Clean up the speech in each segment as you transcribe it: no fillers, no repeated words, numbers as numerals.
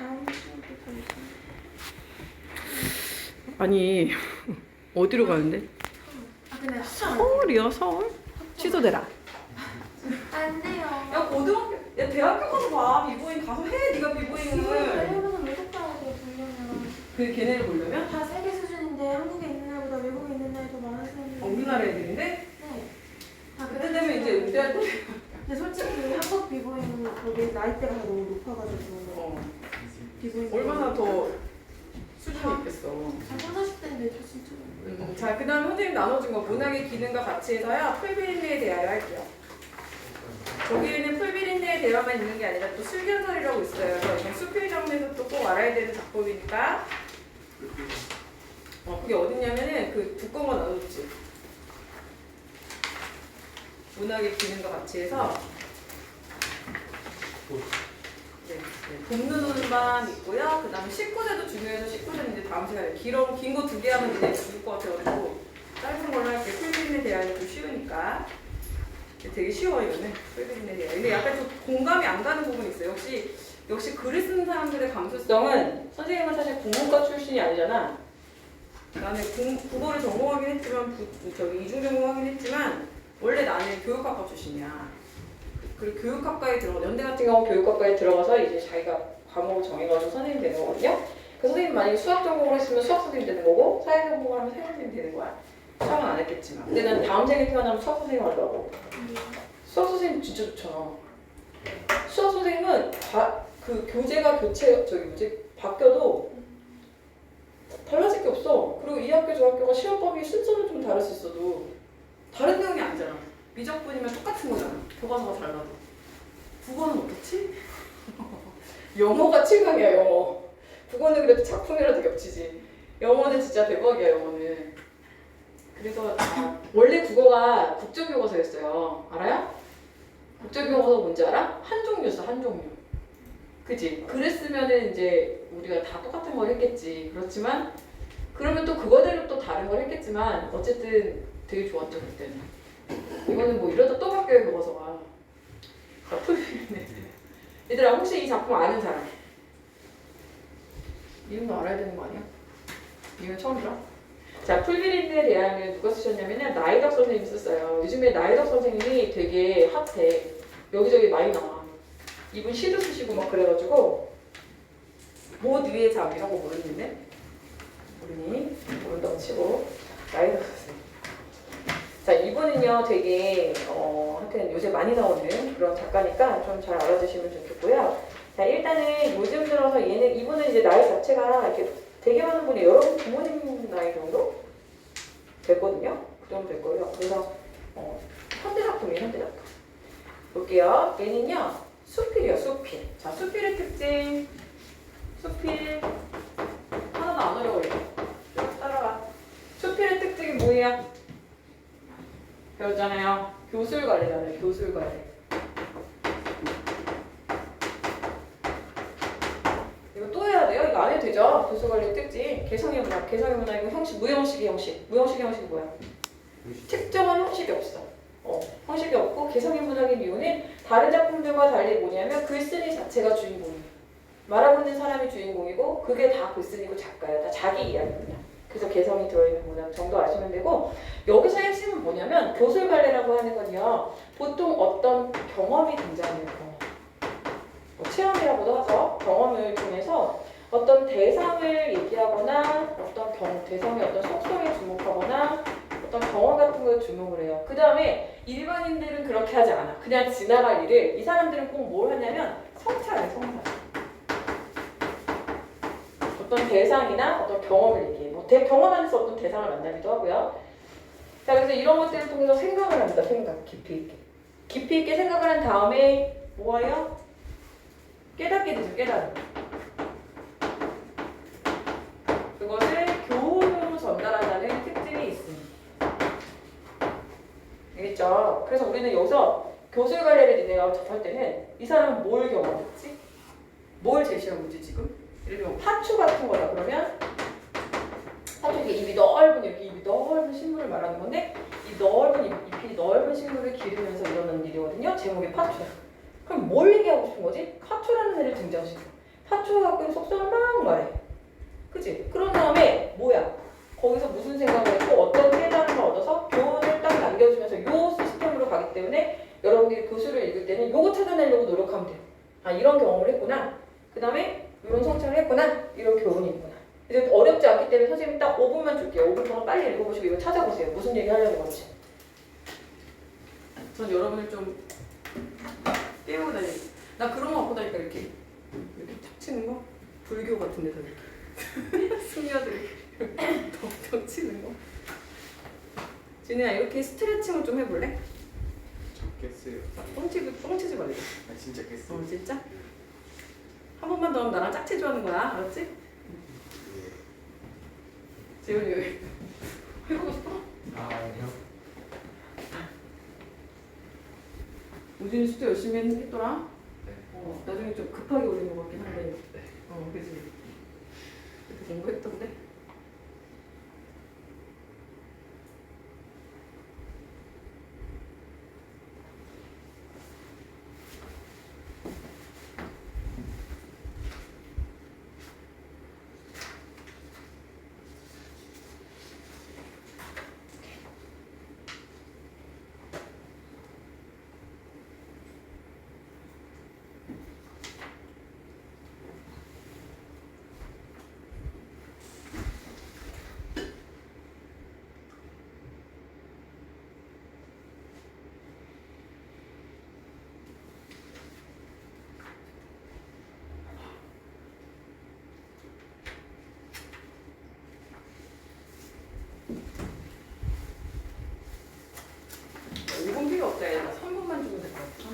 다음 시간부터 있어요. 아니 어디로 가는데? 아 근데 서울이야 서울? 취소되라. 안 돼요. 야 고등학교, 야 대학교 가서 봐. 비보잉 가서 해. 네가 비보잉을. 외국은 외국 가야 돼요. 보려면 그 걔네를 보려면? 다 세계 수준인데 한국에 있는 날보다 외국에 있는 날이 더 많은 사람들이. 우리나라 애들인데? 네. 다 그때 되면 이제 의대할 때. 근데 솔직히 한국 비보잉은 거기 나이대가 너무 높아가지고 비보잉 얼마나 더 수준이 있겠어. 다 30, 40대인데 저 진짜. 자, 그 다음 선생님 나눠준 거 문학의 기능과 가치에서요 풀비린내에 대하여 할게요. 거기에는 풀비린내에 대화만 있는 게 아니라 또 술견설이라고 있어요. 그래서 수필 장르에서 또 꼭 알아야 되는 작품이니까. 그게 어딨냐면은 그 두꺼운 거 나눠줬지. 문학의 기능과 가치에서 봄눈 오는 밤 있고요. 그 다음에 19세도 중요해서 19세는 이제 다음 시간에 긴 거 2개 하면 이제 죽을 것 같아가지고 짧은 걸로 할게. 풀비린내 대화는 좀 쉬우니까. 되게 쉬워 이거는 풀비린내 대화. 근데 약간 좀 공감이 안 가는 부분이 있어요. 역시 글을 쓰는 사람들의 감수성은 선생님은 사실 국문과 출신이 아니잖아. 나는 국어를 전공하긴 했지만 저기 이중 전공하긴 했지만 원래 나는 교육학과 출신이야. 그리고 교육학과에 들어가 연대 같은 경우 교육학과에 들어가서 이제 자기가 과목을 정해가지고 선생님 되는 거거든요. 그 선생님 만약에 수학 전공을 했으면 수학 선생님 되는 거고 사회 전공을 하면 사회 선생님 되는 거야. 수학은 안 했겠지만. 근데 난 다음 생에 태어나면 수학 선생님 하더라고. 수학 선생님 진짜 좋잖아. 수학 선생님은 그 교재가 바뀌어도 달라질 게 없어. 그리고 이 학교 저 학교가 시험범위 순서는 좀 다를 수 있어도 다른 내용이 아니잖아. 미적분이면 똑같은 거잖아. 교과서가 달라도. 국어는 어떻지? 영어가 7강이야 영어. 국어는 그래도 작품이라도 겹치지. 영어는 진짜 대박이야 영어는. 그래서 원래 국어가 국정교과서였어요. 알아요? 국정교과서 뭔지 알아? 한 종류였어 한 종류. 그치? 그랬으면은 이제 우리가 다 똑같은 걸 했겠지. 그렇지만 그러면 또 그거대로 또 다른 걸 했겠지만 어쨌든 되게 좋았죠 그때는. 이거는 뭐 이러다 또 바뀌어요 교과서가. 풀리네. 얘들아 혹시 이 작품 아는 사람? 이름도 알아야 되는 거 아니야? 이건 처음 들어? 자, 풀비린내에 대하여 누가 쓰셨냐면은 나이덕 선생님이 썼어요. 요즘에 나이덕 선생님이 되게 핫해. 여기저기 많이 나와. 이분 시도 쓰시고 막 그래가지고 못 위의 잠 이런 거 모르는데? 모르니? 모른다고 치고 나이덕 선생님. 자, 이분은요 되게 하여튼 요새 많이 나오는 그런 작가니까 좀 잘 알아주시면 좋겠고요. 자, 일단은 요즘 들어서 이분은 이제 나이 자체가 이렇게 되게 많은 분이 여러분 부모님 나이 정도 됐거든요. 그 정도 될 거예요. 그래서 현대 작품이에요, 현대 작품. 볼게요. 얘는요 수필이요, 수필. 자, 수필의 특징. 수필 하나도 안 어려워요. 쭉 따라가. 수필의 특징이 뭐예요? 배웠잖아요. 교술관리잖아요. 교술관리. 이거 또 해야 돼요? 이거 안 해도 되죠? 교술관리의 특징. 개성의 문학. 개성의 문학 이거 형식. 무형식의 형식. 무형식의 형식이 뭐야? 특정한 형식이 없어. 형식이 없고 개성의 문학의 이유는 다른 작품들과 달리 뭐냐면 글쓴이 자체가 주인공이에요. 말하고 있는 사람이 주인공이고 그게 다 글쓴이고 작가예요. 다 자기 이야기입니다. 그래서 개성이 들어있는 문학 정도 아시면 되고 여기서 핵심은 뭐냐면 교술관례라고 하는 건요. 보통 어떤 경험이 등장해요. 체험이라고도 하죠. 경험을 통해서 어떤 대상을 얘기하거나 대상의 어떤 속성에 주목하거나 어떤 경험 같은 걸 주목을 해요. 그 다음에 일반인들은 그렇게 하지 않아. 그냥 지나갈 일을 이 사람들은 꼭 뭘 하냐면 성찰해, 성찰. 어떤 대상이나 어떤 경험을 얘기해. 경험 안에서 어떤 대상을 만나기도 하고요. 자, 그래서 이런 것들을 통해서 생각을 합니다. 생각, 깊이 있게. 깊이 있게 생각을 한 다음에 뭐예요? 깨닫게 되죠, 깨닫는. 그것을 교훈으로 전달한다는 특징이 있습니다. 알겠죠? 그래서 우리는 여기서 교술관례를 니네가 접할 때는 이 사람은 뭘 경험했지? 뭘 제시하고 있지 지금? 예를 들면 파추 같은 거다 그러면 파추 이렇게 입이 넓은 식물을 말하는 건데 이 잎이 넓은 식물을 기르면서 일어나는 일이거든요. 제목이 파추야. 그럼 뭘 얘기하고 싶은 거지? 파추라는 애를 등장시켜. 화초에 갖고 있는 속성을 막 말해. 그치? 그런 다음에 뭐야? 거기서 무슨 생각을 했고 어떤 깨달음을 얻어서 교훈을 딱 남겨주면서 요 시스템으로 가기 때문에 여러분들이 교수를 읽을 때는 요거 찾아내려고 노력하면 돼요. 아 이런 경험을 했구나. 그 다음에 이런 성찰을 했구나. 이런 교훈이 있구나. 이제 어렵지 않기 때문에 선생님이 딱 5분만 줄게요. 5분 동안 빨리 읽어보시고 이거 찾아보세요. 무슨 얘기 하려는 건지. 전 여러분을 좀 깨우고 다니고 나 그런 거 갖고 다니까 이렇게 탁 치는 거? 불교 같은 데서 이렇게 승려들이 덕덕 치는 거. 진우야 이렇게 스트레칭을 좀 해볼래? 저 깼어요. 뻥치지 말고. 아 진짜 깼어요. 진짜? 한 번만 더 하면 나랑 짝치주하는 거야. 알았지? 예. 재훈이 왜? 해보고 싶어? 아 아니요. 우진이 수도 열심히 했더라? 네. 나중에 좀 급하게 올린 것 같긴 한데. 네. 그지? 그때 공부했던데? 이건 필요 없다. 얘들아. 3분만 주면 될 것 같아.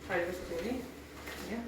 다 읽었어, 재훈이? 아니야?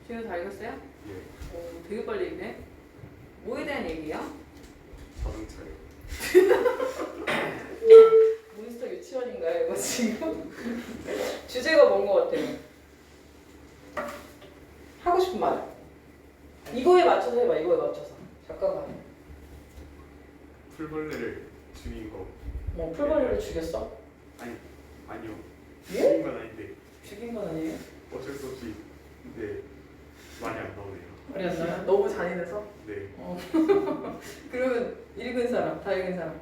지금 다 읽었어요? 예. 되게 빨리 읽네. 뭐에 대한 얘기야? 자동차요. 몬스터 유치원인가요, 이거 지금? 주제가 뭔 것 같아요? 하고 싶은 말. 이거에 맞춰서 해봐, 이거에 맞춰서. 잠깐만. 풀벌레를 죽인 거. 뭐, 풀벌레를 죽였어? 아니요. 예? 죽인 건 아닌데 죽인 건 아니에요? 어쩔 수 없이 근데 많이 안 나오네요. 말이 안 나요? 너무 잔인해서? 네. 그러면 읽은 사람, 다 읽은 사람.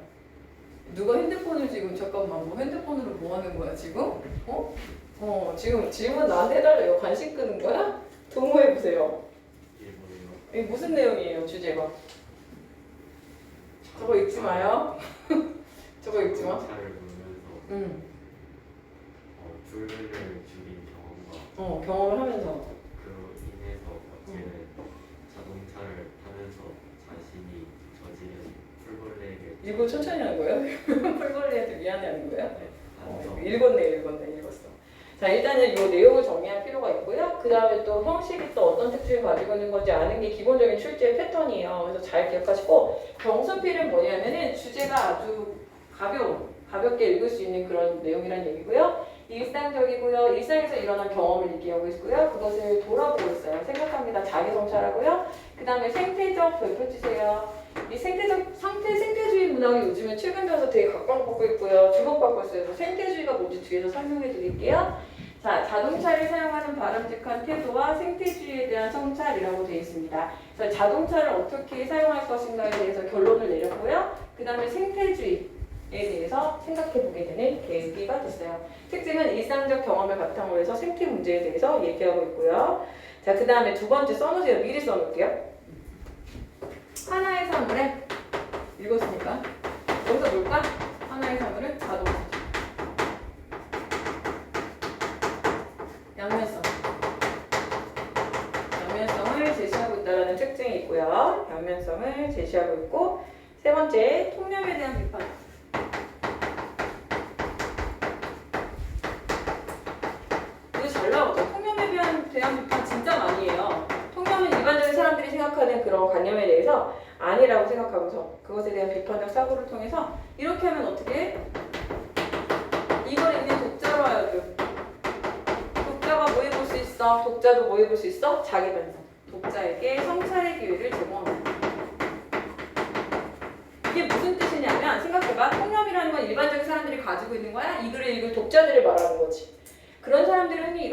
누가 핸드폰을 지금 잠깐만 뭐 핸드폰으로 뭐 하는 거야 지금? 지금 질문 나한테 해달래요. 관심 끄는 거야? 동호해 보세요. 이게 뭐예요? 이게 무슨 내용이에요 주제가? 저거 읽지 마요. 저거 읽지 마. 자동차를 보면서 응. 풀벌레를 죽인 경험과 경험을 하면서. 그로 인해서 어제는 자동차를 타면서 자신이 저지른 풀벌레에게 이거 천천히 하는 거예요? 풀벌레한테 미안해하는 거예요? 반성. 읽었어. 자 일단은 이 내용을 정리할 필요가 있고요. 그 다음에 또 형식이 또 어떤 특징을 가지고 있는 건지 아는 게 기본적인 출제 패턴이에요. 그래서 잘 기억하시고 병수필은 뭐냐면은 주제가 아주 가볍게 읽을 수 있는 그런 내용이란 얘기고요. 일상적이고요. 일상에서 일어난 경험을 얘기하고 있고요. 그것을 돌아보고 있어요. 생각합니다. 자기 성찰하고요. 그 다음에 생태적 별표 주세요. 이 생태주의 문학이 요즘에 최근 들어서 되게 각광받고 있고요. 주목받고 있어요. 그래서 생태주의가 뭔지 뒤에서 설명해 드릴게요. 자, 자동차를 사용하는 바람직한 태도와 생태주의에 대한 성찰이라고 되어 있습니다. 그래서 자동차를 어떻게 사용할 것인가에 대해서 결론을 내렸고요. 그 다음에 생태주의에 대해서 생각해 보게 되는 계기가 됐어요. 특징은 일상적 경험을 바탕으로 해서 생태 문제에 대해서 얘기하고 있고요. 자, 그 다음에 두 번째 써놓으세요. 미리 써놓을게요. 하나의 사물에 읽었으니까 여기서 뭘까? 하나의 사물은 자동차. 양면성을 제시하고 있다는 특징이 있고요. 양면성을 제시하고 있고 세 번째 통념에 대한 비판. 이거 잘 나오죠? 통념에 대한 비판 진짜 많이 해요. 통념은 일반적인 사람들이 생각하는 그런 관념에 대해서 아니라고 생각하면서 그것에 대한 비판적 사고를 통해서 이렇게 하면 어떻게 해? 이걸 읽는 독자로 하여금 독자가 뭐 해볼 수 있어? 독자도 뭐 해볼 수 있어? 자기 반성. 독자에게 성찰의 기회를 제공합니다. 이게 무슨 뜻이냐면 생각해봐. 통념이라는 건 일반적인 사람들이 가지고 있는 거야. 이 글을 읽을 독자들을 말하는 거지. 그런 사람들은 흔히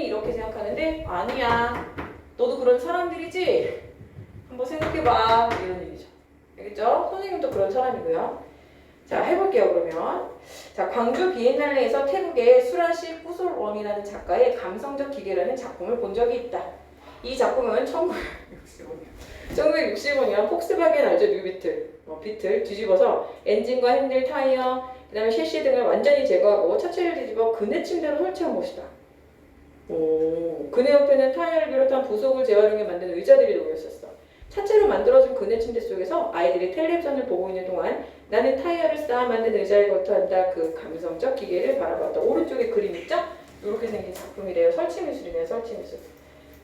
이렇게 생각하는데 아니야. 너도 그런 사람들이지? 한번 생각해봐. 이런 얘기죠. 알겠죠? 선생님도 그런 사람이고요. 자, 해볼게요, 그러면. 자, 광주 비엔날레에서 태국의 수라시 꾸솔원이라는 작가의 감성적 기계라는 작품을 본 적이 있다. 이 작품은 1965년 폭스바겐 알죠? 뉴비틀, 비틀 뒤집어서 엔진과 핸들, 타이어, 그 다음에 셰시 등을 완전히 제거하고 차체를 뒤집어 그네 침대로 설치한 것이다. 그네 옆에는 타이어를 비롯한 부속을 재활용해 만든 의자들이 놓여 있었어. 차체로 만들어진 그네 침대 속에서 아이들이 텔레비전을 보고 있는 동안 나는 타이어를 쌓아 만든 의자에 겉어앉아 그 감성적 기계를 바라봤다. 오른쪽에 그림 있죠? 이렇게 생긴 작품이래요. 설치미술이네요. 설치미술.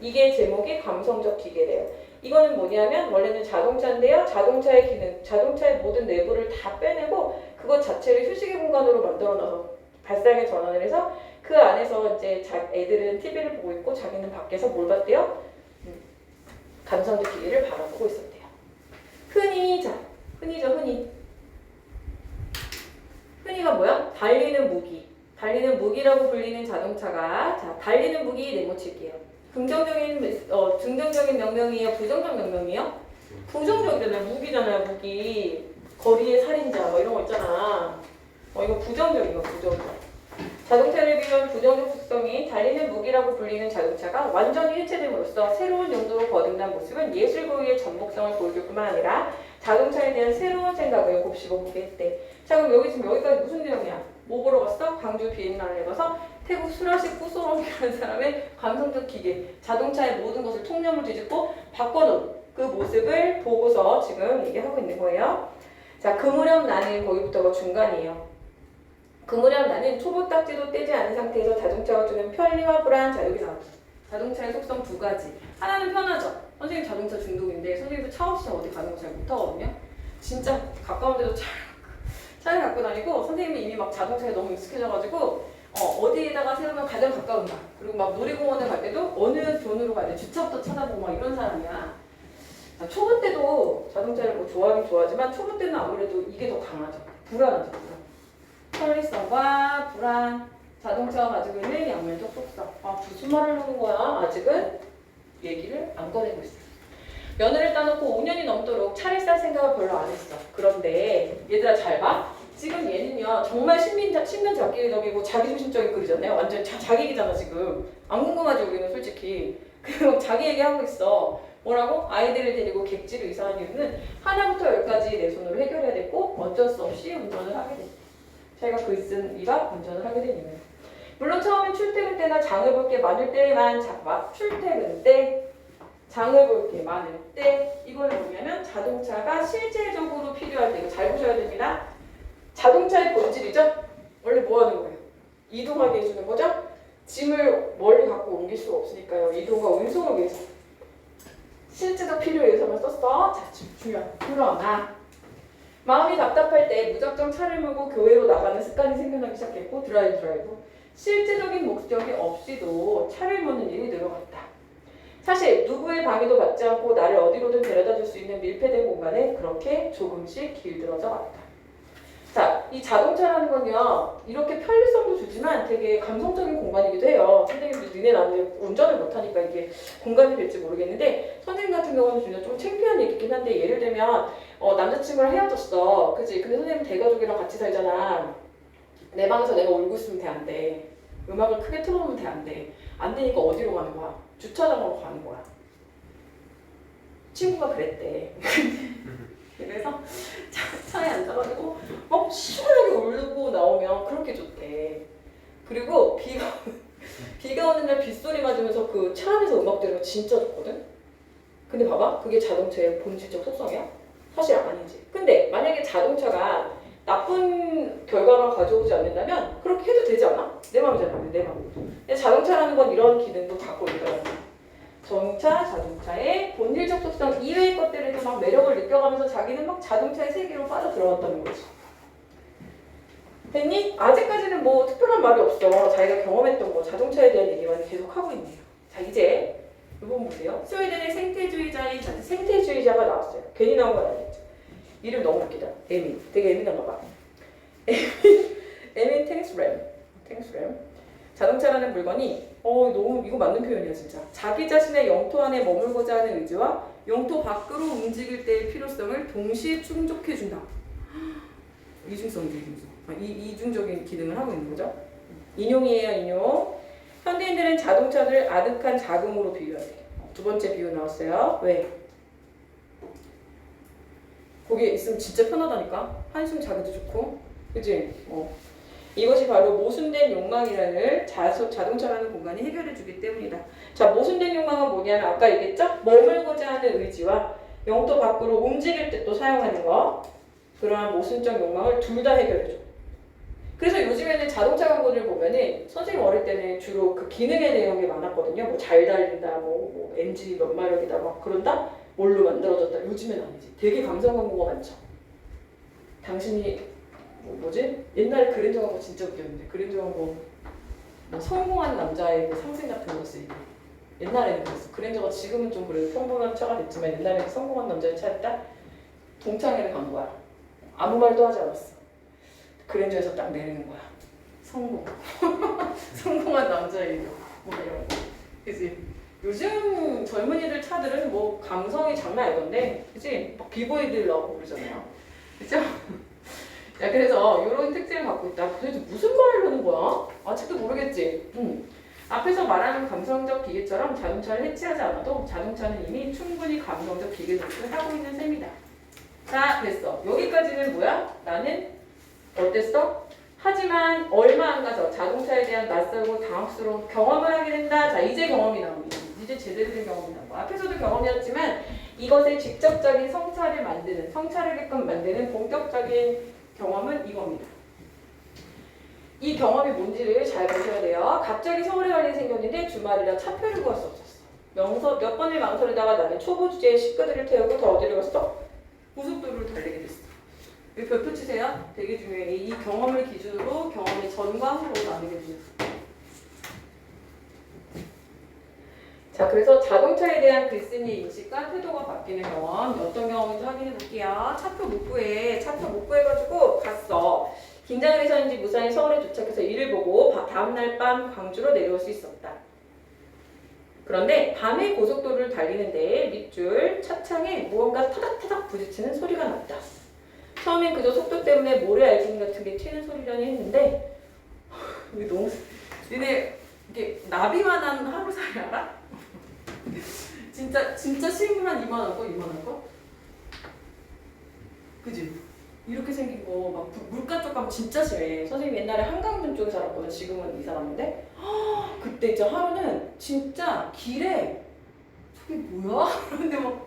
이게 제목이 감성적 기계래요. 이거는 뭐냐면 원래는 자동차인데요. 자동차의 기능, 자동차의 모든 내부를 다 빼내고 그것 자체를 휴식의 공간으로 만들어놔서 발상에 전환을 해서 그 안에서 이제 애들은 TV를 보고 있고 자기는 밖에서 뭘 봤대요? 감성적 기계를 바라보고 있었대요. 흔히가 뭐야? 달리는 무기. 달리는 무기라고 불리는 자동차가 자 달리는 무기 네모칠게요. 긍정적인 명명이에요? 부정적 명명이에요? 부정적이잖아요. 무기잖아요. 무기. 거리의 살인자 뭐 이런 거 있잖아. 이거 부정적인 거 부정적. 자동차를 비롯한 부정적 특성이 달리는 무기라고 불리는 자동차가 완전히 해체됨으로써 새로운 용도로 거듭난 모습은 예술고유의 전복성을 보여줄 뿐만 아니라 자동차에 대한 새로운 생각을 곱씹어보게 했대. 자, 그럼 여기 지금 여기까지 무슨 내용이야? 뭐 보러 갔어? 광주 비엔날레 가서 태국 수라시 꾸소롱이라는 사람의 감성적 기계, 자동차의 모든 것을 통념을 뒤집고 바꿔놓은 그 모습을 보고서 지금 얘기하고 있는 거예요. 자, 그 무렵 나는 거기부터가 중간이에요. 그 무렵 나는 초보 딱지도 떼지 않은 상태에서 자동차가 주는 편리와 불안. 자, 여기 나왔어. 자동차의 속성 두 가지. 하나는 편하죠. 선생님 자동차 중독인데 선생님도 차 없이 어디 가는 거 잘 못하거든요. 진짜 가까운 데도 차를 갖고 다니고 선생님이 이미 막 자동차에 너무 익숙해져가지고 어디에다가 세우면 가장 가까운가. 그리고 막 놀이공원에 갈 때도 어느 존으로 가야 돼. 주차부터 찾아보고 막 이런 사람이야. 자, 초보 때도 자동차를 뭐 좋아하긴 좋아하지만 초보 때는 아무래도 이게 더 강하죠. 불안하죠. 편리성과 불안, 자동차가 가지고 있는 양면적 속성. 무슨 말을 하는 거야? 아직은 얘기를 안 꺼내고 있어. 면허를 따놓고 5년이 넘도록 차를 살 생각을 별로 안 했어. 그런데 얘들아 잘 봐. 지금 얘는요 정말 신변잡기적이고 자기중심적인 글이잖아요. 완전 자기기잖아 지금. 안 궁금하지 우리는 솔직히. 그리고 자기 얘기하고 있어. 뭐라고? 아이들을 데리고 객지로 이사한 이유는 하나부터 열까지 내 손으로 해결해야 됐고 어쩔 수 없이 운전을 하게 됐대. 자기가 글 쓴 이가 운전을 하게 된 이유예요. 물론 처음엔 출퇴근 때나 장을 볼 게 많을 때만 잡아. 출퇴근 때, 장을 볼 게 많을 때 이거는 뭐냐면 자동차가 실제적으로 필요할 때 이거 잘 보셔야 됩니다. 자동차의 본질이죠. 원래 뭐 하는 거예요? 이동하게 해주는 거죠. 짐을 멀리 갖고 옮길 수가 없으니까요. 이동과 운송을 위해서 실제적 필요에 의해서만 썼어. 자, 중요한. 그러나 마음이 답답할 때 무작정 차를 몰고 교회로 나가는 습관이 생겨나기 시작했고 드라이브. 실제적인 목적이 없이도 차를 모는 일이 늘어갔다. 사실 누구의 방해도 받지 않고 나를 어디로든 데려다 줄 수 있는 밀폐된 공간에 그렇게 조금씩 길들어져 왔다. 자, 이 자동차라는 건요, 이렇게 편리성도 주지만 되게 감성적인 공간이기도 해요. 선생님들 니네 나는 운전을 못하니까 이게 공간이 될지 모르겠는데 선생님 같은 경우는 진짜 좀 창피한 얘기긴 한데 예를 들면 남자친구랑 헤어졌어. 그치? 근데 선생님 대가족이랑 같이 살잖아. 내 방에서 내가 울고 있으면 돼, 안 돼? 음악을 크게 틀어놓으면 돼, 안 돼? 안 되니까 어디로 가는 거야? 주차장으로 가는 거야. 친구가 그랬대. 그래서 차에 앉아가지고 막 시원하게 울고 나오면 그렇게 좋대. 그리고 비가 오는 날 빗소리 맞으면서 그 차 안에서 음악 들으면 진짜 좋거든? 근데 봐봐. 그게 자동차의 본질적 속성이야? 사실 아니지. 근데 만약에 자동차가 나쁜 결과만 가져오지 않는다면 그렇게 해도 되지 않아? 내 마음이잖아. 내 마음. 근데 자동차라는 건 이런 기능도 갖고 있더라고. 자동차의 본질적 속성 이외의 것들에도 막 매력을 느껴가면서 자기는 막 자동차의 세계로 빠져들어갔다는 거지. 됐니? 아직까지는 뭐 특별한 말이 없어. 자기가 경험했던 거 자동차에 대한 얘기만 계속 하고 있네요. 자, 이제 이 부분 보세요. 스웨덴의 생태주의자가 나왔어요. 괜히 나온 건 아니겠죠. 이름 너무 웃기다. 에민. 되게 예민한가 봐. 에민 탱스램. 자동차라는 물건이 너무 이거 맞는 표현이야 진짜. 자기 자신의 영토 안에 머물고자 하는 의지와 영토 밖으로 움직일 때의 필요성을 동시에 충족해준다. 이중성이죠, 이중성. 이중적인 기능을 하고 있는 거죠. 인용이에요, 인용. 현대인들은 자동차를 아득한 자금으로 비유하대. 두 번째 비유 나왔어요. 왜? 거기에 있으면 진짜 편하다니까. 한숨 자기도 좋고, 그치? 이것이 바로 모순된 욕망이라는 자동차라는 공간이 해결해주기 때문이다. 자, 모순된 욕망은 뭐냐면 아까 얘기했죠? 머물고자 하는 의지와 영토 밖으로 움직일 때 또 사용하는 거. 그러한 모순적 욕망을 둘 다 해결해줘. 그래서 요즘에는 자동차 광고를 보면은 선생님 어릴 때는 주로 그 기능에 대한 게 많았거든요. 뭐 잘 달린다, 뭐 엔진이 몇 마력이다, 막 그런다. 뭘로 만들어졌다. 요즘엔 아니지. 되게 감성 광고가 많죠. 당신이 뭐지? 옛날에 그랜저 광고 진짜 웃겼는데 그랜저 광고 뭐 성공한 남자의 그 상징 같은 거 쓰이고 옛날에는 그랬어. 그랜저가 지금은 좀 그래도 평범한 차가 됐지만 옛날에는 성공한 남자의 차였다. 동창회를 간 거야. 아무 말도 하지 않았어. 그랜저에서 딱 내리는 거야. 성공. 성공한 남자의 뭐 이런 거. 그치? 요즘 젊은이들 차들은 뭐 감성이 장난 아니던데, 그치? 막 비보이들 나오고 그러잖아요. 그죠? 자, 그래서 이런 특징을 갖고 있다. 도대체 무슨 말을 하는 거야? 아직도 모르겠지? 앞에서 말하는 감성적 기계처럼 자동차를 해치하지 않아도 자동차는 이미 충분히 감성적 기계 노릇을 하고 있는 셈이다. 자, 됐어. 여기까지는 뭐야? 나는 어땠어? 하지만 얼마 안 가서 자동차에 대한 낯설고 당혹스러운 경험을 하게 된다. 자, 이제 경험이 나옵니다. 이제 제대로 된 경험이 나와. 앞에서도 경험이었지만 이것의 직접적인 성찰하게끔 만드는 본격적인 경험은 이겁니다. 이 경험이 뭔지를 잘 보셔야 돼요. 갑자기 서울에 갈 일이 생겼는데 주말이라 차표를 구할 수 없었어. 몇 번을 망설이다가 나는 초보 주제에 식구들을 태우고 더 어디를 갔어? 고속도로를 달리게 됐어. 여기 별표 치세요. 되게 중요해. 이 경험을 기준으로 경험의 전과 후로 나누게 돼요. 자, 그래서 자동차에 대한 글쓴이 인식과 태도가 바뀌는 경험, 어떤 경험인지 확인해 볼게요. 차표 못 구해가지고 갔어. 긴장을 해서인지 무사히 서울에 도착해서 일을 보고 다음날 밤 광주로 내려올 수 있었다. 그런데 밤에 고속도로를 달리는데 밑줄 차창에 무언가 타닥타닥 부딪히는 소리가 났다. 처음엔 그저 속도 때문에 모래 알갱이 같은 게 튀는 소리라니 했는데 이게 너무 니네 이게 나비만한 하루살이 알아? 진짜 실물한 이만한 거? 그지? 이렇게 생긴 거 막 물가 쪽 가면 진짜 심해. 선생님 옛날에 한강변 쪽에 살았거든. 지금은 이사 갔는데 그때 이제 하루는 진짜 길에 저게 뭐야? 그런데 막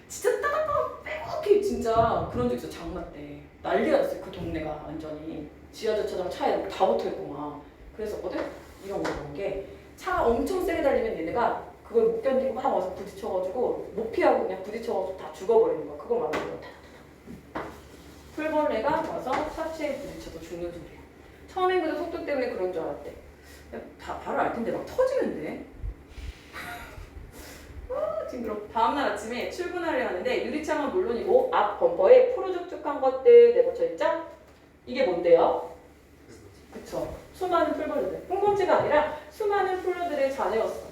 진짜 따닥따닥 빼곡히 진짜 그런 적 있어. 장마 때 난리가 났어요. 그 동네가 완전히 지하주차장 차에 다 붙어있고 막 그랬었거든. 이런 게 차가 엄청 세게 달리면 얘네가 그걸 못 견디고 막 와서 부딪혀가지고 못 피하고 그냥 부딪혀가지고 다 죽어버리는 거야. 그걸 말하는 거야. 풀벌레가 와서 차체에 부딪혀서 죽는 소리야. 처음엔 그저 속도 때문에 그런 줄 알았대. 다 바로 알 텐데 막 터지는데. 징그러. 다음날 아침에 출근하려 하는데 유리창은 물론이고 앞 범퍼에 푸르죽죽한 것들 내버쳐 있죠? 이게 뭔데요? 그쵸. 수많은 풀벌레들. 콩콩지가 아니라 수많은 풀들의 잔해였어.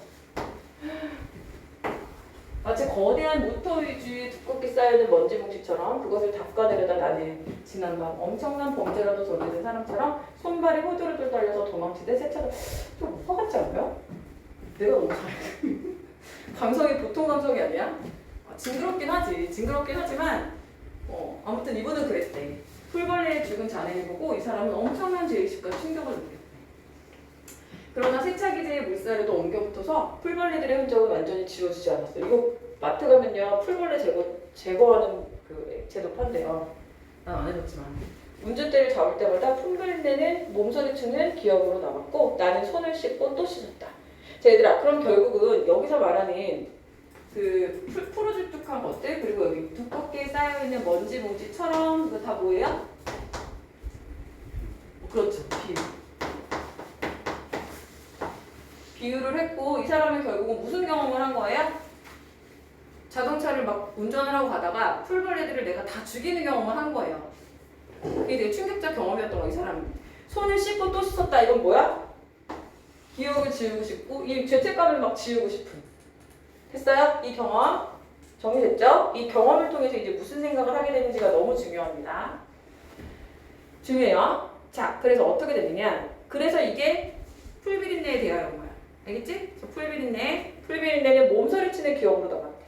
마치 거대한 모터 위주의 두껍게 쌓여있는 먼지 뭉치처럼 그것을 닦아내려다 나는 지난밤 엄청난 범죄라도 저지른 사람처럼 손발이 호들호들 달려서 도망치듯 세차도 좀 오빠 같지 않아요? 내가 너무 잘해. 감성이 보통 감성이 아니야? 징그럽긴 하지. 징그럽긴 하지만 아무튼 이분은 그랬대. 풀벌레의 죽은 잔해를 보고 이 사람은 엄청난 죄의식과 충격을 느꼈대. 그러나 세차기제의 물살에도 옮겨붙어서 풀벌레들의 흔적은 완전히 지워지지 않았어요. 이거 마트 가면요 풀벌레 제거하는 그 액체도 판대요. 난 안 해봤지만 운전대를 잡을 때마다 풀벌레는 몸서리치는 기억으로 남았고 나는 손을 씻고 또 씻었다. 자 얘들아 그럼 결국은 여기서 말하는 그 푸르죽죽한 것들 그리고 여기 두껍게 쌓여있는 먼지 뭉치처럼 이거 다 뭐예요? 그렇죠. 비유를 했고 이 사람은 결국은 무슨 경험을 한 거예요? 자동차를 막 운전을 하고 가다가 풀벌레들을 내가 다 죽이는 경험을 한 거예요. 그게 되게 충격적 경험이었던 거야 이 사람은. 손을 씻고 또 씻었다 이건 뭐야? 기억을 지우고 싶고 이 죄책감을 막 지우고 싶은. 됐어요? 이 경험 정리됐죠? 이 경험을 통해서 이제 무슨 생각을 하게 되는지가 너무 중요합니다. 중요해요. 자 그래서 어떻게 되느냐 그래서 이게 풀비린내에 대하여인 거야. 알겠지? 풀비린내는 몸서리치는 기억으로 남았대.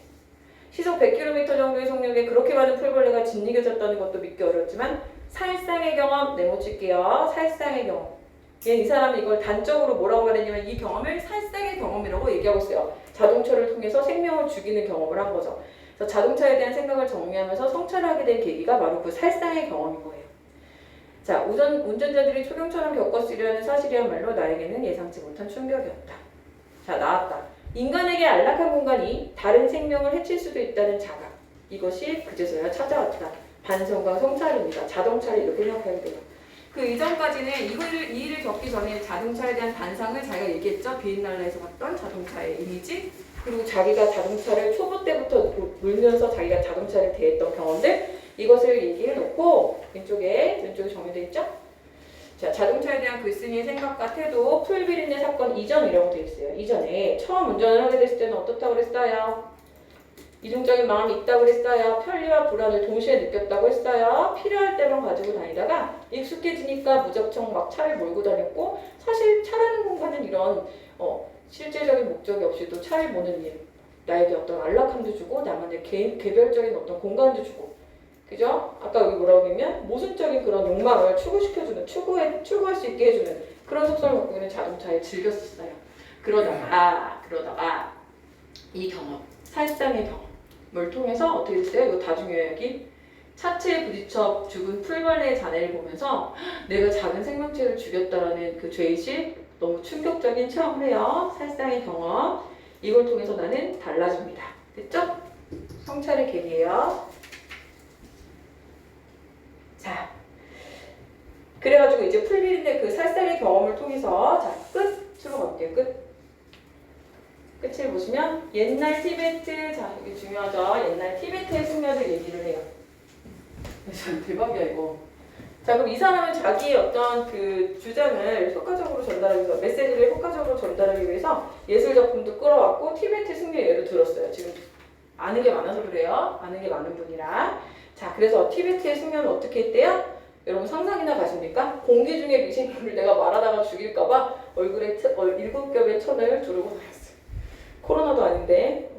시속 100km 정도의 속력에 그렇게 많은 풀벌레가 짓이겨졌다는 것도 믿기 어렵지만 살상의 경험 네모칠게요. 살상의 경험. 이 사람은 이걸 단적으로 뭐라고 말했냐면 이 경험을 살상의 경험이라고 얘기하고 있어요. 자동차를 통해서 생명을 죽이는 경험을 한 거죠. 그래서 자동차에 대한 생각을 정리하면서 성찰하게 된 계기가 바로 그 살상의 경험인 거예요. 자, 운전자들이 초경처럼 겪었으려는 사실이야말로 나에게는 예상치 못한 충격이었다. 자, 나왔다. 인간에게 안락한 공간이 다른 생명을 해칠 수도 있다는 자각. 이것이 그제서야 찾아왔다. 반성과 성찰입니다. 자동차를 이렇게 생각해야 돼요. 그 이전까지는 이 일을 겪기 전에 자동차에 대한 반상을 자기가 얘기했죠. 비엔날레에서 봤던 자동차의 이미지. 그리고 자기가 자동차를 초보 때부터 물면서 자기가 자동차를 대했던 경험들. 이것을 얘기해 놓고 왼쪽에 정리되어 있죠? 자, 자동차에 대한 글쓴이의 생각과 태도, 풀비린내 사건 이전이라고 되어 있어요. 이전에 처음 운전을 하게 됐을 때는 어떻다고 그랬어요? 이중적인 마음이 있다고 그랬어요. 편리와 불안을 동시에 느꼈다고 했어요. 필요할 때만 가지고 다니다가 익숙해지니까 무작정 막 차를 몰고 다녔고 사실 차라는 공간은 이런 실제적인 목적이 없이도 차를 모는 일, 나에게 어떤 안락함도 주고 나만의 개별적인 어떤 공간도 주고 그죠? 아까 여기 뭐라고 하면 모순적인 그런 욕망을 추구시켜주는, 추구할 수 있게 해주는 그런 속성을 갖고 있는 자동차에 즐겼었어요. 그러다가 이 경험, 살상의 경험을 통해서 어떻게 됐어요? 이거 다 중요해요. 여기 차체에 부딪혀 죽은 풀벌레의 잔해를 보면서 내가 작은 생명체를 죽였다라는 그 죄의식 너무 충격적인 체험을 해요. 살상의 경험. 이걸 통해서 나는 달라집니다. 됐죠? 성찰의 계기예요. 자, 그래가지고 이제 풀비린내 그 살상의 경험을 통해서 자, 끝으로 갈게요. 끝을 보시면 옛날 티베트, 자 이게 중요하죠. 옛날 티베트의 승려들 얘기를 해요. 대박이야 이거. 자 그럼 이 사람은 자기의 어떤 그 주장을 효과적으로 전달하기 위해서 메시지를 효과적으로 전달하기 위해서 예술 작품도 끌어왔고 티베트 승려 예를 들었어요. 지금 아는 게 많아서 그래요. 아는 게 많은 분이라. 자, 그래서 티베트의 승려는 어떻게 했대요? 여러분 상상이나 가십니까? 공기 중에 미생물을 내가 말하다가 죽일까봐 얼굴에 7겹의 천을 두르고 다녔어요. 코로나도 아닌데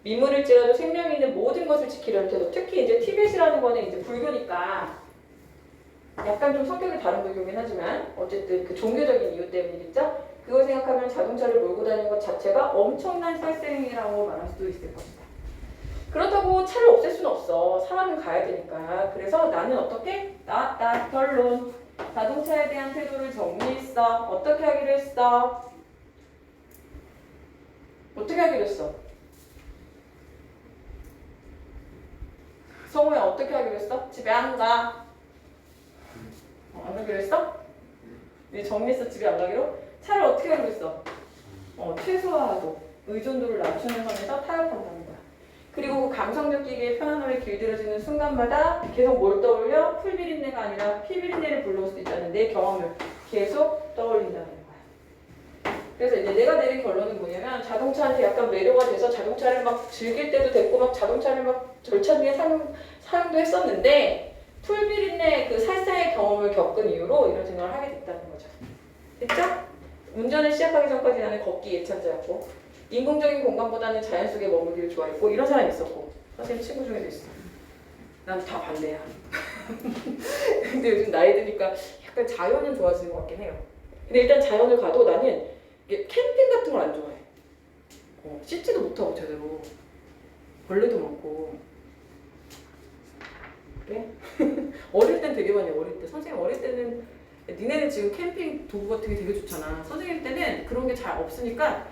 민물일지라도 생명이 있는 모든 것을 지키려는 태도. 특히 이제 티벳이라는 거는 이제 불교니까 약간 좀 성격이 다른 불교긴 하지만 어쨌든 그 종교적인 이유 때문이겠죠? 그걸 생각하면 자동차를 몰고 다니는 것 자체가 엄청난 살생이라고 말할 수도 있을 것이다. 그렇다고 차를 없앨 수는 없어. 사람은 가야 되니까. 그래서 나는 어떻게? 나왔다. 결론. 자동차에 대한 태도를 정리했어. 어떻게 하기로 했어? 어떻게 하기로 했어? 성우야 어떻게 하기로 했어? 집에 안 가. 안 가기로 했어? 네 정리했어 집에 안 가기로? 차를 어떻게 하기로 했어? 최소화하고 의존도를 낮추는 선에서 타협한다는 거야. 그리고 그 감성 느끼기에 편안함이 길들여지는 순간마다 계속 뭘 떠올려? 풀비린내가 아니라 피비린내를 불러올 수도 있다는 내 경험을 계속 떠올린다는 거야. 그래서 이제 내가 내린 결론은 뭐냐면 자동차한테 약간 매료가 돼서 자동차를 막 즐길 때도 됐고 막 자동차를 막 절찬리에 사용도 했었는데 풀비린내 그 살사의 경험을 겪은 이후로 이런 생각을 하게 됐다는 거죠. 됐죠? 운전을 시작하기 전까지 나는 걷기 예찬자였고 인공적인 공간보다는 자연 속에 머물기를 좋아했고 이런 사람이 있었고 사실 친구 중에도 있어. 난 다 반대야. 근데 요즘 나이 드니까 약간 자연은 좋아지는 것 같긴 해요. 근데 일단 자연을 가도 나는 이게 캠핑 같은 걸 안 좋아해. 씻지도 못하고 제대로 벌레도 많고 그래? 어릴 땐 되게 많이 해. 어릴 때 선생님 어릴 때는 니네는 지금 캠핑 도구 같은 게 되게 좋잖아. 선생님 때는 그런 게 잘 없으니까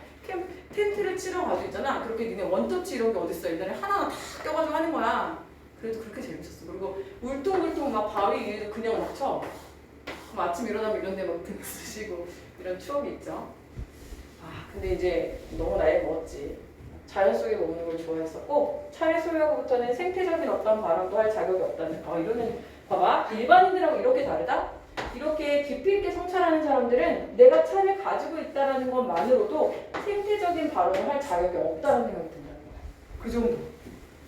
텐트를 치러 가도 있잖아. 그렇게 니네 원터치 이런 게 어딨어. 옛날에 하나하나 다 껴가지고 하는 거야. 그래도 그렇게 재밌었어. 그리고 울퉁불퉁 막 바위 위에서 그냥 막 쳐. 그럼 아침 일어나면 이런 데 막 등 쓰시고 이런 추억이 있죠. 근데 이제 너무 나이 먹었지. 자연 속에 머무는 걸 좋아했었고 차를 소유하고부터는 생태적인 어떤 발언도 할 자격이 없다는 이러면 봐봐 일반인들하고 이렇게 다르다? 이렇게 깊이 있게 성찰하는 사람들은 내가 차를 가지고 있다는 것만으로도 생태적인 발언을 할 자격이 없다는 생각이 든다는 거야. 그 정도.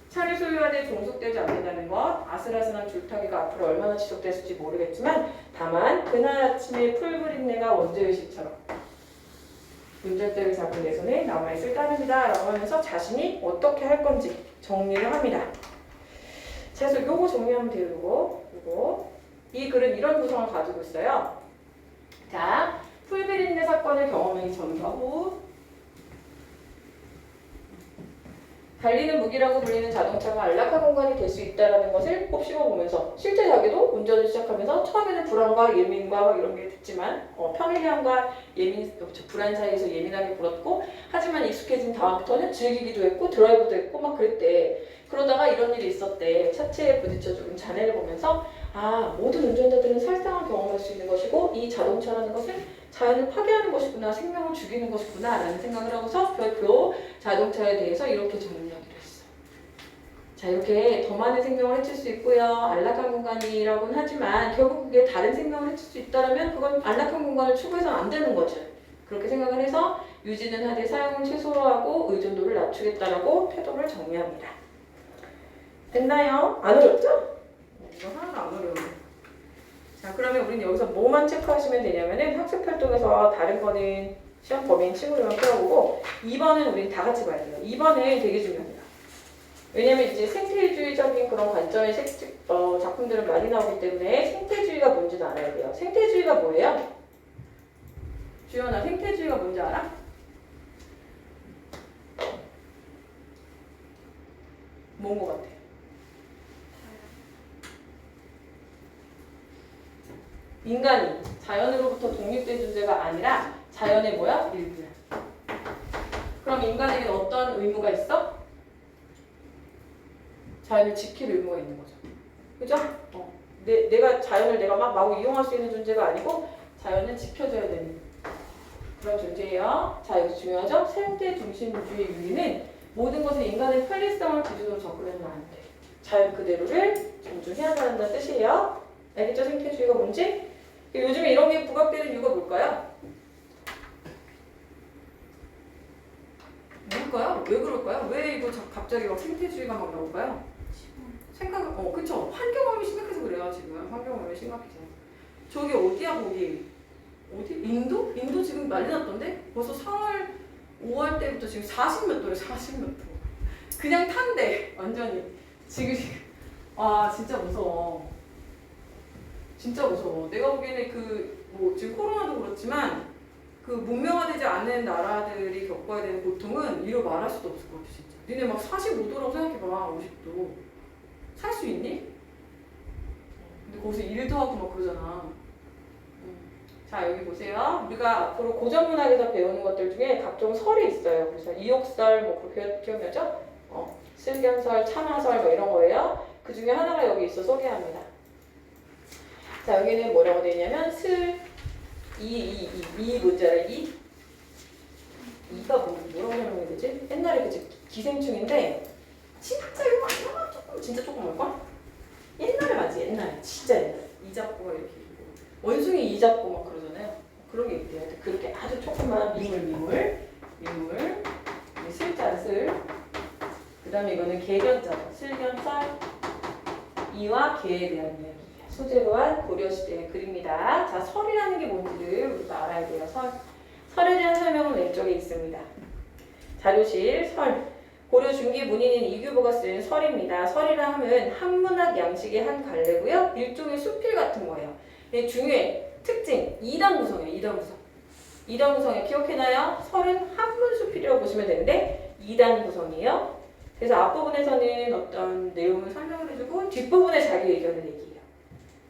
차를 소유하되 종속되지 않는다는 것, 아슬아슬한 줄타기가 앞으로 얼마나 지속됐을지 모르겠지만 다만 그날 아침의 풀브린내가 원죄의식처럼 운전대를 잡은 내 손에 남아있을 따름이다 라고 하면서 자신이 어떻게 할 건지 정리를 합니다. 자, 그래서 요거 정리하면 돼요. 요거. 이 글은 이런 구성을 가지고 있어요. 자, 풀비린내 사건을 경험한 전과 후 달리는 무기라고 불리는 자동차가 안락한 공간이 될 수 있다는 것을 곱씹어 보면서 실제 자기도 운전을 시작하면서 처음에는 불안과 예민과 이런 게 듣지만 편리함과 불안 사이에서 예민하게 불었고 하지만 익숙해진 다음부터는 즐기기도 했고 드라이브도 했고 막 그랬대. 그러다가 이런 일이 있었대. 차체에 부딪혀 죽은 자네를 보면서 모든 운전자들은 살상을 경험할 수 있는 것이고 이 자동차라는 것은 자연을 파괴하는 것이구나, 생명을 죽이는 것이구나 라는 생각을 하고서 별표 자동차에 대해서 이렇게 정리하기로 했어. 자, 이렇게 더 많은 생명을 해칠 수 있고요. 안락한 공간이라고는 하지만 결국 그게 다른 생명을 해칠 수 있다면 그건 안락한 공간을 추구해서는 안 되는 거죠. 그렇게 생각을 해서 유지는 하되 사용을 최소화하고 의존도를 낮추겠다라고 태도를 정리합니다. 됐나요? 안 어렵죠? 이거 하나도 안 어려워요. 자, 그러면 우리는 여기서 뭐만 체크하시면 되냐면은 학습 활동에서 다른 거는 시험 범위인 친구들만 풀어보고 2번은 우린 다 같이 봐야 돼요. 2번은 되게 중요합니다. 왜냐면 이제 생태주의적인 그런 관점의 작품들은 많이 나오기 때문에 생태주의가 뭔지는 알아야 돼요. 생태주의가 뭐예요? 주연아, 생태주의가 뭔지 알아? 뭔 거 같아? 인간이 자연으로부터 독립된 존재가 아니라 자연의 뭐야? 일부야. 그럼 인간에게는 어떤 의무가 있어? 자연을 지킬 의무가 있는 거죠. 그죠? 내가 자연을 내가 막 마구 이용할 수 있는 존재가 아니고 자연은 지켜줘야 되는 그런 존재예요. 자, 여기서 중요하죠? 생태 중심주의 윤리는 모든 것은 인간의 편리성을 기준으로 접근해서는 안 돼. 자연 그대로를 존중해야 한다는 뜻이에요. 알겠죠? 생태주의가 뭔지? 요즘에 이런 게 부각되는 이유가 뭘까요? 뭘까요? 왜 그럴까요? 왜 이거 갑자기 막 생태주의가 막 나올까요? 그쵸. 환경오염이 심각해서 그래요, 지금. 환경오염이 심각해서. 저기 어디야, 거기? 어디? 인도? 인도 지금 난리 났던데? 벌써 4월, 5월 때부터 지금 40몇 도래, 40몇 도. 그냥 탄대, 완전히. 지금, 진짜 무서워. 진짜 무서워. 내가 보기에는 지금 코로나도 그렇지만, 문명화되지 않은 나라들이 겪어야 되는 고통은 이루 말할 수도 없을 것 같아, 진짜. 니네 막 45도라고 생각해봐, 50도. 살 수 있니? 근데 거기서 일도 하고 막 그러잖아. 자, 여기 보세요. 우리가 앞으로 고전문학에서 배우는 것들 중에 각종 설이 있어요. 그래서 이옥설, 그렇게 기억나죠? 슬견설, 참화설, 이런 거예요. 그 중에 하나가 여기 있어 소개합니다. 자, 여기는 뭐라고 되어 있냐면 이 뭔지 알아? 이가 뭐라고 설명해야 되지? 옛날에 그 기생충인데 진짜 이거 조금 진짜 조금 뭘걸? 옛날에 맞지? 옛날에 진짜 옛날에 이 잡고가 이렇게 있고 원숭이 이 잡고 막 그러잖아요. 그런 게 있대요. 그렇게 아주 조그만 미물 슬자 슬. 그 다음에 이거는 개견자죠. 슬견썰 이와 개에 대한 이야기예요. 소재로 한 고려시대의 글입니다. 자, 설이라는 게 뭔지를 우리가 알아야 돼요. 설에 대한 설명은 왼쪽에 있습니다. 자료실 설. 고려 중기 문인인 이규보가 쓴 설입니다. 설이라 하면 한문학 양식의 한 갈래고요. 일종의 수필 같은 거예요. 네, 중요해. 특징 2단 구성이에요. 2단 구성. 2단 구성에 기억해놔요. 설은 한문 수필이라고 보시면 되는데 2단 구성이에요. 그래서 앞부분에서는 어떤 내용을 설명을 해주고 뒷부분에 자기 의견을 얘기해요.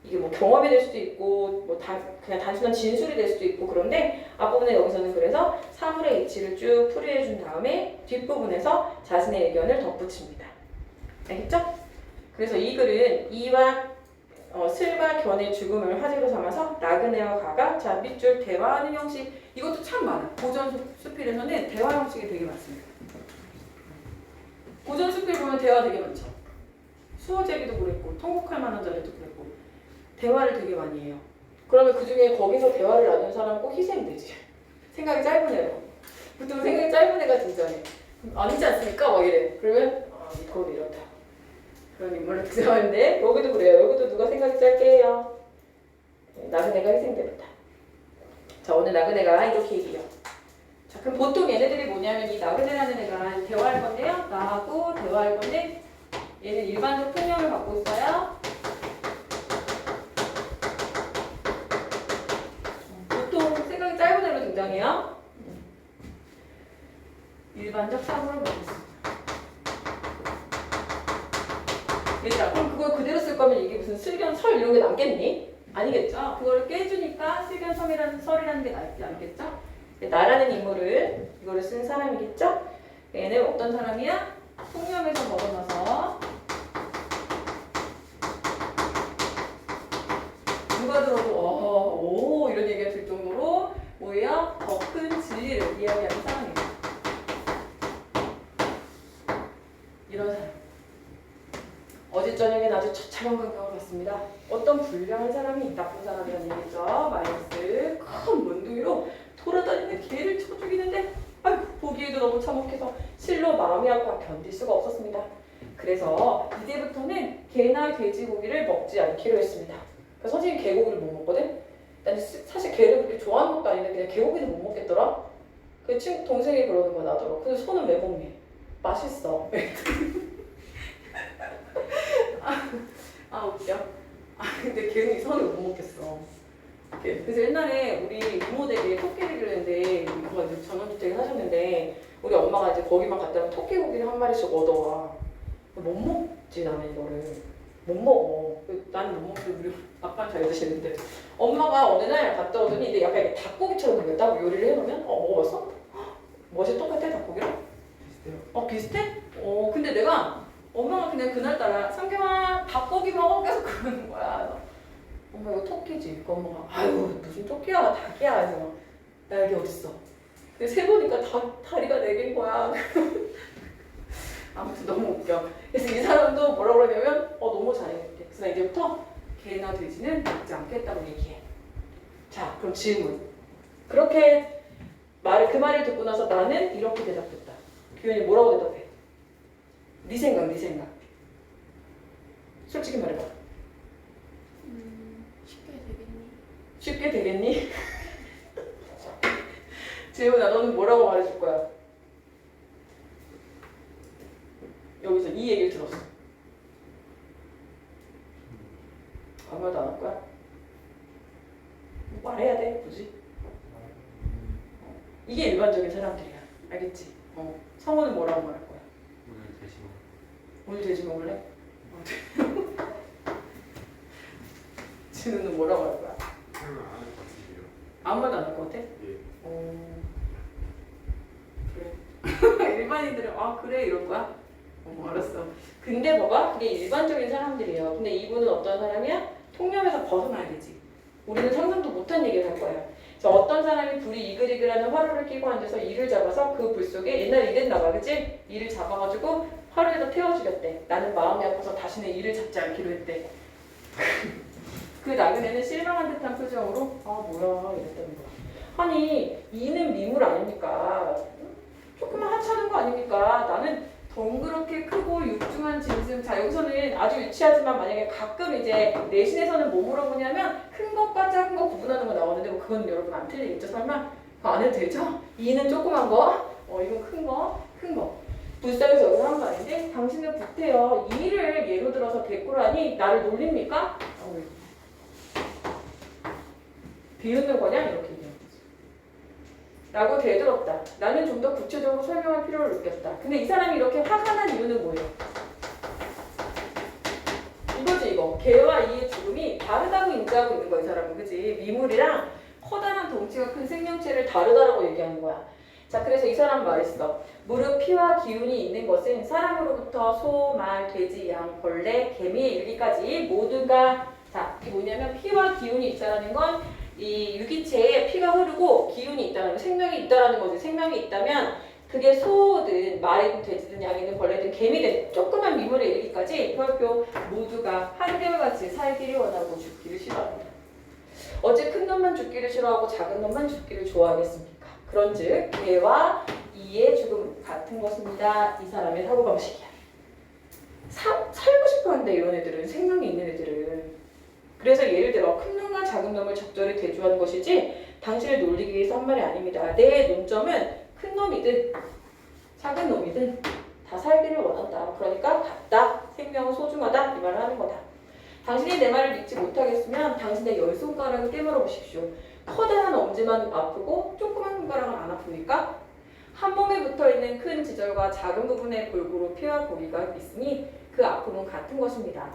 이게 뭐 경험이 될 수도 있고 그냥 단순한 진술이 될 수도 있고 그런데 앞부분에 여기서는 그래서 사물의 이치를 쭉 풀이해 준 다음에 뒷부분에서 자신의 의견을 덧붙입니다. 알겠죠? 그래서 이 글은 이와 슬과 견의 죽음을 화제로 삼아서 나그네와 가가 자 밑줄 대화하는 형식 이것도 참 많아요. 고전 수필에서는 대화 형식이 되게 많습니다. 고전 수필 보면 대화 되게 많죠. 수어제기도 그랬고 통곡할 만한 자리도 그랬고 대화를 되게 많이 해요. 그러면 그 중에 거기서 대화를 나눈 사람은 꼭 희생되지. 생각이 짧은 애로. 보통 생각이 짧은 애가 등장해. 아니지 않습니까? 막 이래. 그러면 이거 이렇다. 그런 인물을 등장하는데 여기도 그래요. 여기도 누가 생각이 짧게 해요. 나그네가 희생됩니다. 자, 오늘 나그네가 이렇게 얘기해요. 자, 그럼 보통 얘네들이 뭐냐면 이 나그네라는 애가 대화할 건데요. 나하고 대화할 건데 얘는 일반적 통념을 갖고 있어요. 보통 생각이 짧은 애로 등장해요. 일반적 사고를 갖고 있습니다. 얘들아, 그럼 그걸 그대로 쓸 거면 이게 무슨 슬견설 이런 게 남겠니? 아니겠죠? 그거를 깨주니까 슬견설이라는 설이라는 게 남겠죠? 나라는 인물을 이거를 쓴 사람이겠죠? 얘는 어떤 사람이야? 통념에서 벗어나서 누가 들어도 오 이런 얘기가 들 정도로 뭐예요? 더 큰 진리를 이야기하는 사람입니다. 이런 사람. 어제 저녁엔 아주 처참한 광경을 봤습니다. 어떤 불량한 사람이 나쁜 사람이라는 얘기죠. 마이너스 큰 원둥이로 돌아다니는 개를 쳐 죽이는데 아이고 보기에도 너무 참혹해서 실로 마음이 아파 견딜 수가 없었습니다. 그래서 이제부터는 개나 돼지고기를 먹지 않기로 했습니다. 그러니까 선생님 개고기를 못 먹거든? 난 사실 개를 그렇게 좋아하는 것도 아닌데 그냥 개고기는 못 먹겠더라? 그 친구 동생이 그러는 거야 나더러. 근데 손은 왜 먹니? 맛있어. 웃겨. 근데 걔는 손을 못 먹겠어. 그래서 옛날에 우리 이모 댁에 토끼를 기르는데 이모가 이제 전원주택에 사셨는데 우리 엄마가 이제 거기만 갔다 오면 토끼 고기를 한 마리씩 얻어와. 못 먹지 나는 이거를. 못 먹어. 나는 못 먹고 우리 아빠는 잘 드시는데 엄마가 어느 날 갔다 오더니 이제 약간 이렇게 닭고기처럼 생겼다고 요리를 해놓으면 먹어봤어? 멋이 똑같아 닭고기랑? 비슷해요. 비슷해? 근데 내가 엄마가 그냥 그날따라 성경아 닭고기 먹어 계속 그러는 거야. 엄마 이거 토끼지? 그 엄마가 아유 무슨 토끼야 닭이야. 그래서 날개 어딨어? 근데 세보니까 다리가 4개인 거야. 아무튼 너무 웃겨. 그래서 이 사람도 뭐라고 그러냐면 너무 잘했대. 그래서 나 이제부터 개나 돼지는 먹지 않겠다고 얘기해. 자 그럼 질문. 그렇게 그 말을 듣고 나서 나는 이렇게 대답했다. 규현이 뭐라고 대답해? 네 생각. 솔직히 말해봐. 쉽게 되겠니? 재훈아 너는 뭐라고 말해줄 거야? 여기서 이 얘기를 들었어. 아무 말도 안 할 거야? 말해야 돼 굳이? 이게 일반적인 사람들이야. 알겠지? 성우는 뭐라고 말할 거야? 오늘 돼지 먹을래? 진우는 뭐라고 할 거야? 아무 말도 안 할 것 같아? 예. 그래. 일반인들은 그래 이럴 거야? 알았어. 근데 봐봐, 그게 일반적인 사람들이에요. 근데 이분은 어떤 사람이야? 통념에서 벗어나야 되지. 우리는 상상도 못한 얘기를 할 거야. 그래서 어떤 사람이 불이 이글이글하는 화로를 끼고 앉아서 이를 잡아서 그 불 속에 옛날에 이랬나 봐, 그치? 이를 잡아가지고 화로에다 태워 죽였대. 나는 마음이 아파서 다시는 이를 잡지 않기로 했대. 그 나그네는 실망한 듯한 표정으로 아 뭐야 이랬다는 거야. 아니 이는 미물 아닙니까? 조금만 하찮은 거 아닙니까? 나는 덩그렇게 크고 육중한 짐승. 자 여기서는 아주 유치하지만 만약에 가끔 이제 내신에서는 뭐 물어보냐면 큰 것과 작은 거 구분하는 거 나오는데 뭐 그건 여러분 안 틀리겠죠? 설마 그거 안 해도 되죠? 이는 조그만 거, 이건 큰 거, 큰 거. 불쌍해서 여기 한 말인데 당신은 구태여 이를 예로 들어서 대꾸라니 나를 놀립니까? 비웃는 거냐? 이렇게 얘기하는 거지. 라고 대들었다. 나는 좀 더 구체적으로 설명할 필요를 느꼈다. 근데 이 사람이 이렇게 화가 난 이유는 뭐예요? 이거지 이거. 개와 이의 죽음이 다르다고 인지하고 있는 거야 이 사람은. 그치? 미물이랑 커다란 덩치가 큰 생명체를 다르다라고 얘기하는 거야. 자 그래서 이 사람 말했어. 무릇 피와 기운이 있는 것은 사람으로부터 소, 말, 돼지, 양, 벌레, 개미에 이르기까지 모두가 자 이게 뭐냐면 피와 기운이 있다는 건 이 유기체에 피가 흐르고 기운이 있다는 거, 생명이 있다는 거지. 생명이 있다면 그게 소든 말이든 돼지든 양이든 벌레든 개미든 조그만 미물에 이르기까지 별표 모두가 한결같이 살기를 원하고 죽기를 싫어합니다. 어째 큰 놈만 죽기를 싫어하고 작은 놈만 죽기를 좋아하겠습니까? 그런즉 개와 이의 죽음 같은 것입니다. 이 사람의 사고방식이야. 살고 싶어한다 이런 애들은. 생명이 있는 애들은. 그래서 예를 들어 큰 놈과 작은 놈을 적절히 대조하는 것이지 당신을 놀리기 위해서 한 말이 아닙니다. 내 논점은 큰 놈이든 작은 놈이든 다 살기를 원한다. 그러니까 같다. 생명은 소중하다. 이 말을 하는 거다. 당신이 내 말을 믿지 못하겠으면 당신의 열 손가락을 깨물어 보십시오. 커다란 엄지만 아프고 조그만 손가락은 안 아픕니까? 한 몸에 붙어있는 큰 지절과 작은 부분에 골고루 피와 고기가 있으니 그 아픔은 같은 것입니다.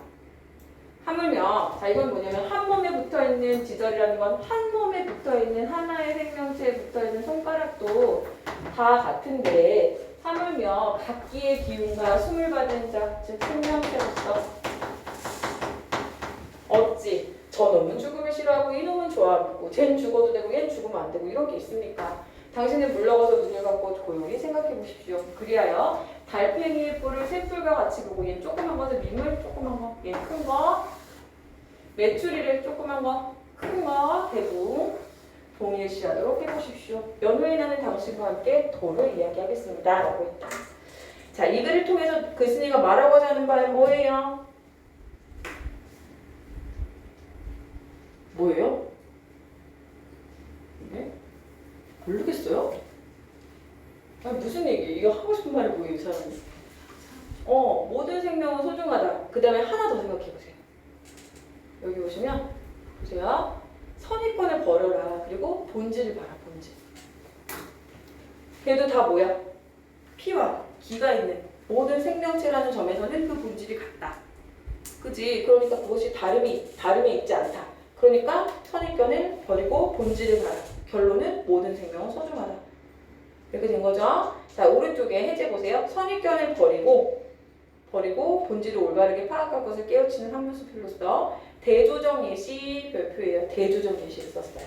하물며 자 이건 뭐냐면 한 몸에 붙어있는 지절이라는 건 한 몸에 붙어있는 하나의 생명체에 붙어있는 손가락도 다 같은데 하물며 각기의 기운과 숨을 받은 자 즉 생명체로서 어찌 저놈은 죽음을 싫어하고 이놈은 좋아하고 쟨 죽어도 되고 얜 죽으면 안 되고 이런 게 있습니까? 당신은 물러가서 눈을 감고 고요히 생각해 보십시오. 그리하여 달팽이의 뿔을 샘뿔과 같이 보고 얘 조그만 것은 민물 조그만 거, 얘 큰 거, 메추리를 조그만 거, 큰 거, 대부 동일시하도록 해보십시오. 연후에 나는 당신과 함께 도를 이야기하겠습니다. 라고 했다. 자, 이 글을 통해서 글쓴이가 말하고자 하는 바는 뭐예요? 뭐예요? 네? 모르겠어요? 아니 무슨 얘기예요? 이거 하고 싶은 말이 뭐예요 이 사람이? 모든 생명은 소중하다. 그 다음에 하나 더 생각해보세요. 여기 보시면 보세요. 선입견을 버려라. 그리고 본질을 봐라. 본질. 걔도 다 뭐야? 피와 기가 있는 모든 생명체라는 점에서는 그 본질이 같다. 그지? 그러니까 그것이 다름이 있지 않다. 그러니까 선입견을 버리고 본질을 봐라. 결론은 모든 생명은 소중하다. 이렇게 된 거죠. 자, 오른쪽에 해제 보세요. 선입견을 버리고 본질을 올바르게 파악할 것을 깨우치는 학문수 필로서 대조정 예시 별표예요. 대조정 예시를 썼어요.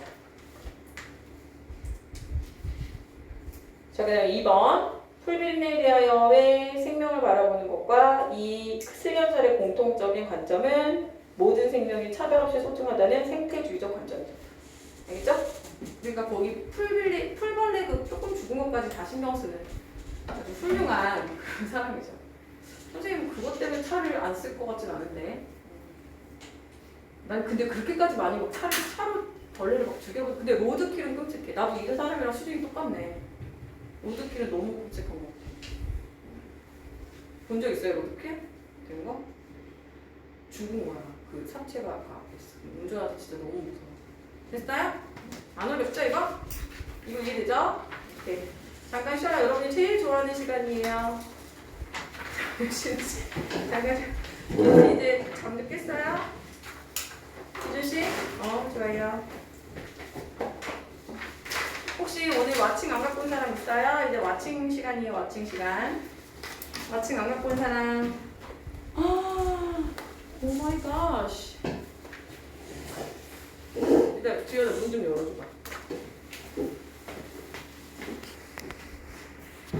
자, 그 다음에 2번 풀빈에 대하여의 생명을 바라보는 것과 이 슬견설의 공통적인 관점은 모든 생명이 차별 없이 소중하다는 생태주의적 관점이죠. 알겠죠? 그러니까 거기 풀벌레 그 조금 죽은 것까지 다 신경 쓰는 아주 훌륭한 그런 사람이죠. 선생님 그것 때문에 차를 안 쓸 것 같진 않은데. 난 근데 그렇게까지 많이 막 차로 벌레를 막 죽여보. 근데 로드킬은 끔찍해. 나도 이 사람이랑 수준이 똑같네. 로드킬은 너무 끔찍한 거 같아. 본 적 있어요 로드킬? 된 거? 죽은 거야. 그 사체가 아까 앞에 있어. 운전하다 진짜 너무 무서워. 됐어요? 안 어렵죠 이거? 이거 이해되죠? 오케이. 잠깐 쉬어요. 여러분이 제일 좋아하는 시간이에요. 잠깐 이제 잠도 깼어요? 이준씨? 좋아요. 혹시 오늘 와칭 안 갖고 온 사람 있어요? 이제 와칭 시간이에요. 와칭 시간. 마침 안 갖고 온 사람. 오 마이 갓. 일단 주연아 문 좀 열어줘봐.